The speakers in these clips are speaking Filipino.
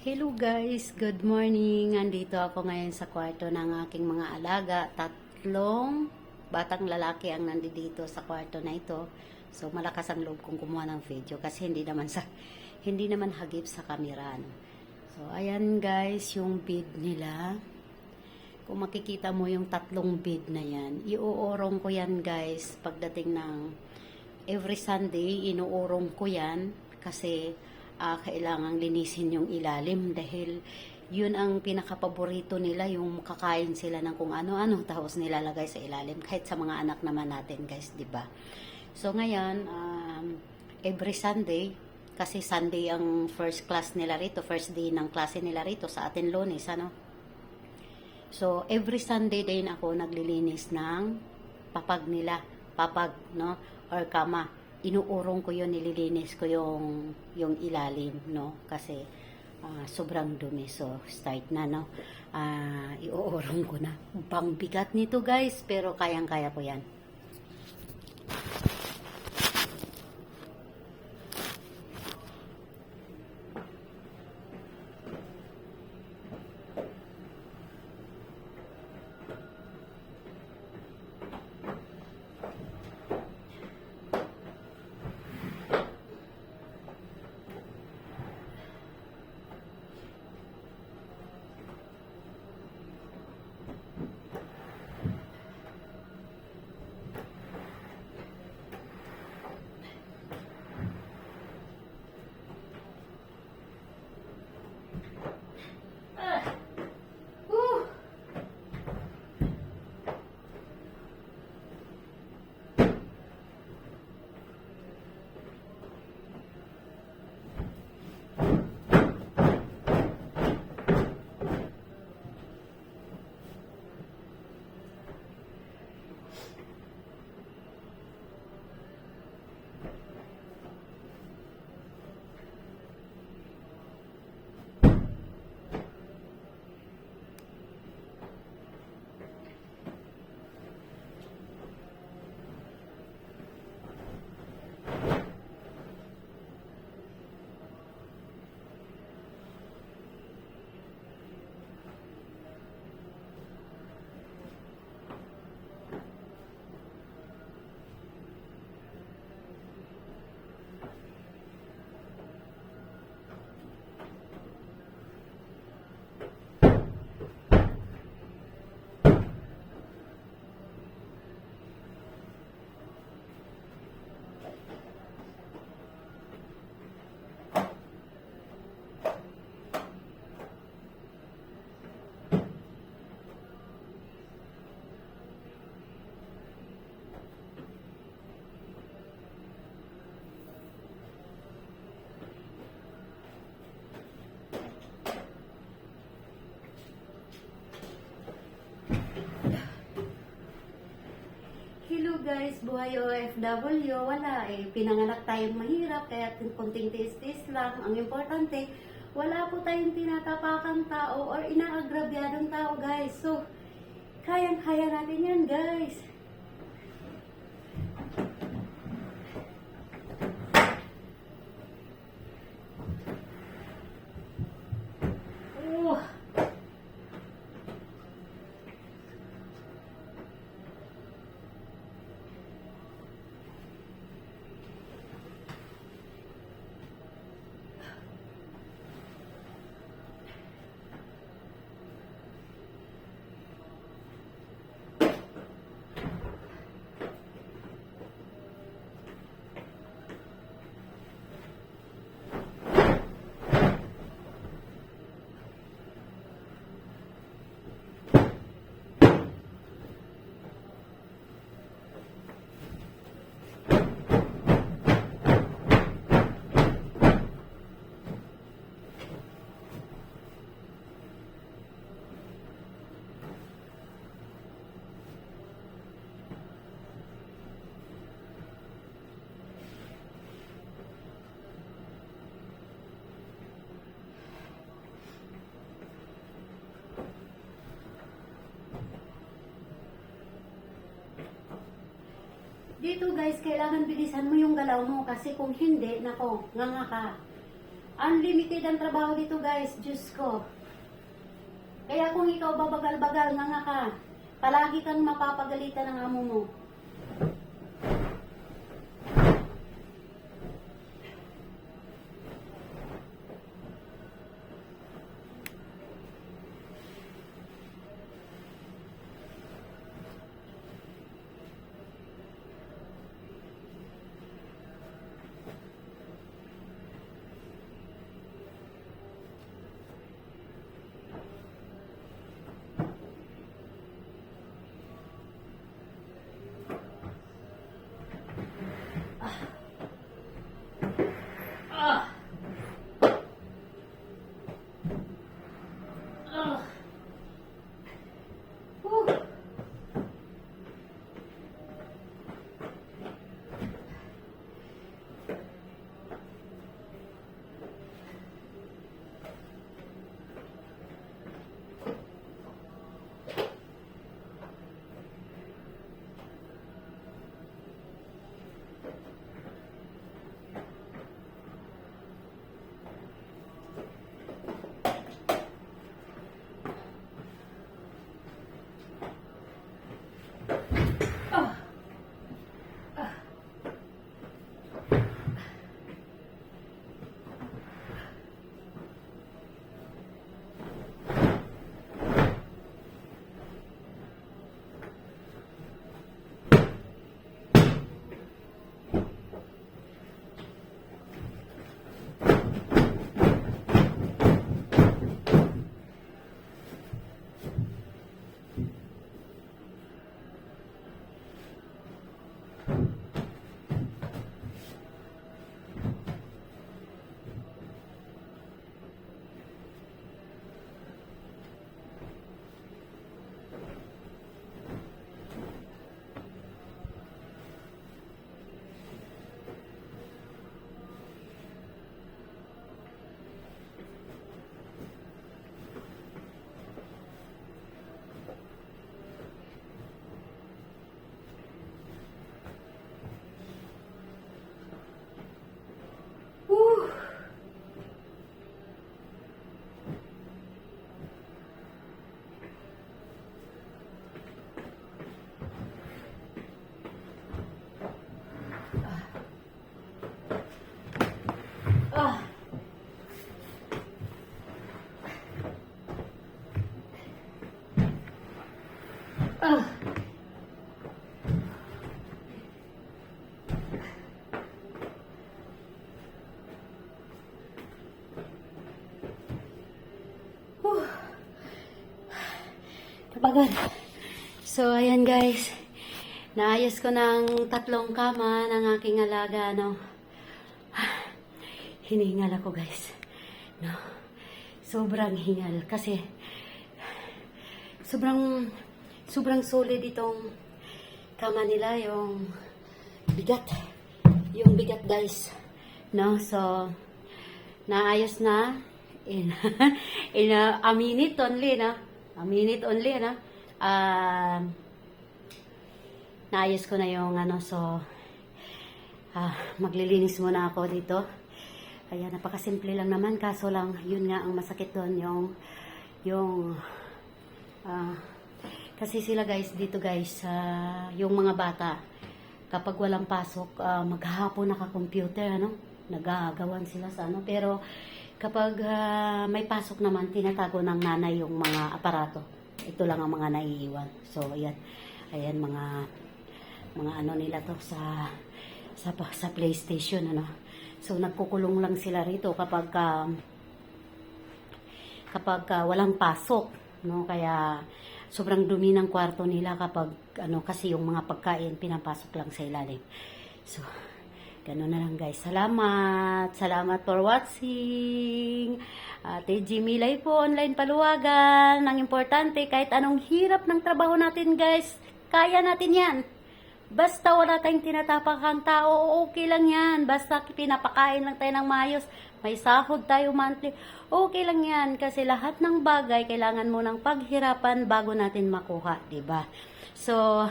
Hello guys, good morning. Andito ako ngayon sa kwarto ng aking mga alaga. Tatlong batang lalaki ang nandito sa kwarto na ito. So malakas ang loob kong kumuha ng video kasi hindi naman hagip sa kamera. No? So ayan guys, yung bed nila. Kung makikita mo yung tatlong bed na yan, iuurong ko yan guys pagdating ng every Sunday, inuurong ko yan kasi kailangang linisin yung ilalim dahil yun ang pinakapaborito nila, yung kakain sila ng kung ano-ano tapos nilalagay sa ilalim kahit sa mga anak naman natin guys, di ba? So ngayon, every Sunday, kasi Sunday ang first class nila rito, first day ng klase nila rito, sa atin Lunes, ano? So every Sunday din ako naglilinis ng papag nila, papag, no? Or kama. Inuurong ko yun, nililinis ko yung ilalim, no? Kasi sobrang dumi. So, start na, no? Iuurong ko na. Pang bigat nito, guys, pero kayang-kaya ko yan. Hello guys, buhay OFW, wala eh. Pinanganak tayong mahirap, kaya kunting tiis-tiis lang. Ang importante, wala po tayong tinatapakang tao or inaagrabyadong tao guys. So, kayang-kaya natin yan guys. Dito guys, kailangan bilisan mo yung galaw mo kasi kung hindi, nako, nganga ka. Unlimited ang trabaho dito guys, Diyos ko. Kaya kung ikaw babagal-bagal, nga ka, palagi kang mapapagalitan ng amo mo. Ah! Ah! Whew! Ah! Ah! Whew! Ah! Ah! Whew! Kapagan. So, ayan guys. Naayos ko ng 3 kama ng aking alaga, no. Hinihingal ako guys. No. Sobrang hingal kasi sobrang solid itong kama nila, yung bigat. Yung bigat guys. No, so naayos na in a minute only, no. A minute only, no. Naayos ko na yung ano, so maglilinis muna ako dito. Ayan, napakasimple lang naman, kaso lang, yun nga ang masakit doon, kasi sila guys, dito guys, yung mga bata, kapag walang pasok, maghapon naka-computer, ano, nagagawan sila sa ano, pero kapag may pasok naman, tinatago ng nanay yung mga aparato. Ito lang ang mga naiiwan. So, ayan mga ano nila to sa PlayStation, ano. So, nagkukulong lang sila rito kapag walang pasok, no? Kaya sobrang dumi ng kwarto nila kapag ano, kasi yung mga pagkain pinapasok lang sa ilalim. So, gano'n na lang guys. Salamat for watching. Ate Jimmy Live po, online paluwagan. Ang importante, kahit anong hirap ng trabaho natin guys, kaya natin yan. Basta wala tayong tinatapakang tao, okay lang yan. Basta pinapakain lang tayo ng maayos, may sahod tayo monthly, okay lang yan. Kasi lahat ng bagay, kailangan mo ng paghirapan bago natin makuha, diba? So,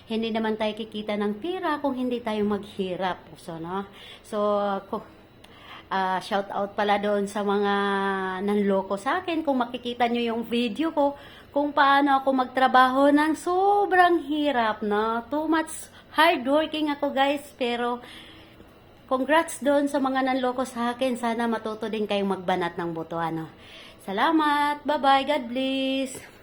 hindi naman tayo kikita ng pera kung hindi tayo maghirap. So, no? So, Shout out pala doon sa mga nanloko sa akin. Kung makikita nyo yung video ko, kung paano ako magtrabaho ng sobrang hirap, no? Too much hardworking ako, guys. Pero, congrats doon sa mga nanloko sa akin. Sana matuto din kayong magbanat ng buto, ano? Salamat. Bye-bye. God bless.